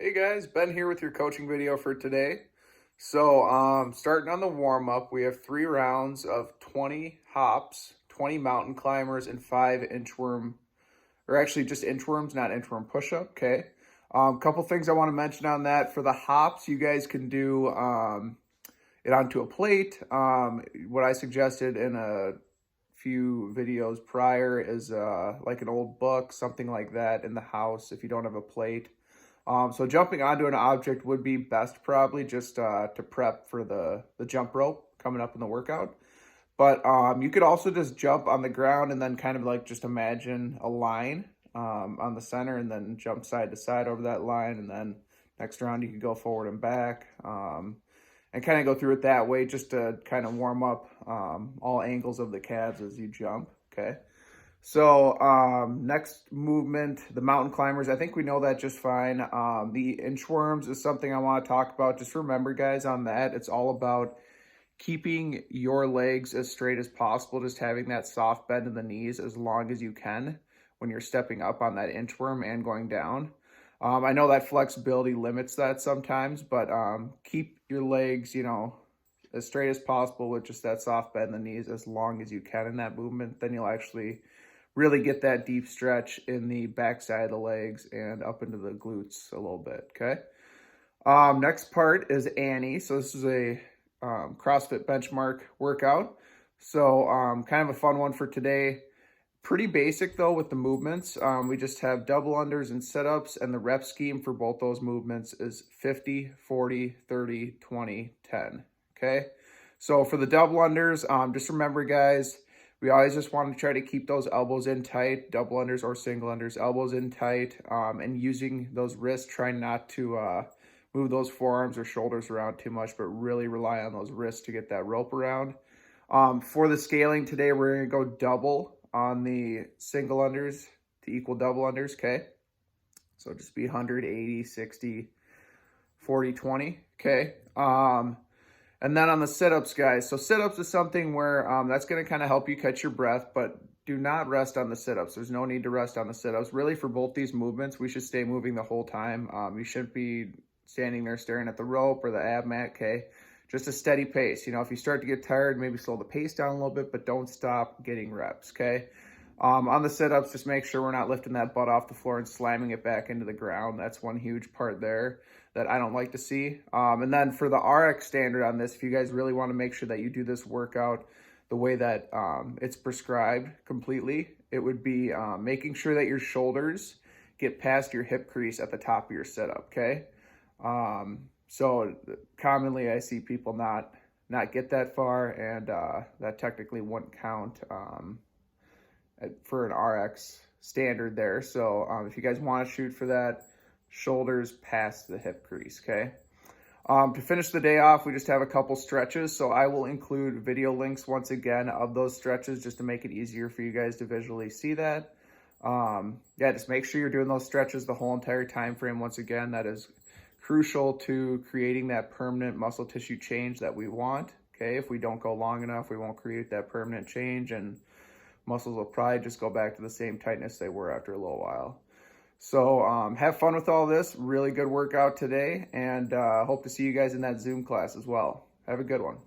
Hey guys, Ben here with your coaching video for today. So, starting on the warm up, we have 3 rounds of 20 hops, 20 mountain climbers, and 5 inchworm, or actually just inchworms, not inchworm push up. Okay. Couple things I want to mention on that. For the hops, you guys can do it onto a plate. What I suggested in a few videos prior is like an old book, something like that in the house if you don't have a plate. So jumping onto an object would be best probably just to prep for the jump rope coming up in the workout. But you could also just jump on the ground and then kind of like just imagine a line on the center and then jump side to side over that line. And then next round you could go forward and back and kind of go through it that way just to kind of warm up all angles of the calves as you jump. Okay. So next movement, the mountain climbers. I think we know that just fine. The inchworms is something I want to talk about. Just remember, guys, on that, it's all about keeping your legs as straight as possible, just having that soft bend in the knees as long as you can when you're stepping up on that inchworm and going down. I know that flexibility limits that sometimes, but keep your legs, as straight as possible with just that soft bend in the knees as long as you can in that movement. Then you'll actually really get that deep stretch in the backside of the legs and up into the glutes a little bit, okay? Next part is Annie. So this is a CrossFit benchmark workout. So kind of a fun one for today. Pretty basic though with the movements. We just have double unders and sit-ups, and the rep scheme for both those movements is 50, 40, 30, 20, 10, okay? So for the double unders, just remember, guys, we always just want to try to keep those elbows in tight, double unders or single unders, elbows in tight, and using those wrists, try not to move those forearms or shoulders around too much, but really rely on those wrists to get that rope around. For the scaling today, we're going to go double on the single unders to equal double unders, okay? So just be 180, 60, 40, 20, okay? And then on the sit-ups, guys, so sit-ups is something where that's going to kind of help you catch your breath, but do not rest on the sit-ups. There's no need to rest on the sit-ups. Really, for both these movements, we should stay moving the whole time. You shouldn't be standing there staring at the rope or the ab mat, okay? Just a steady pace. If you start to get tired, maybe slow the pace down a little bit, but don't stop getting reps, okay? On the sit-ups, just make sure we're not lifting that butt off the floor and slamming it back into the ground. That's one huge part there that I don't like to see. And then for the RX standard on this, if you guys really want to make sure that you do this workout the way that it's prescribed completely, it would be making sure that your shoulders get past your hip crease at the top of your sit-up, okay? So commonly I see people not get that far, and that technically wouldn't count for an RX standard there. So if you guys want to shoot for that, shoulders past the hip crease, okay? To finish the day off, we just have a couple stretches. So I will include video links once again of those stretches just to make it easier for you guys to visually see that. Yeah, just make sure you're doing those stretches the whole entire time frame. Once again, that is crucial to creating that permanent muscle tissue change that we want, okay? If we don't go long enough, we won't create that permanent change, and muscles will probably just go back to the same tightness they were after a little while. So have fun with all this. Really good workout today, and hope to see you guys in that Zoom class as well. Have a good one.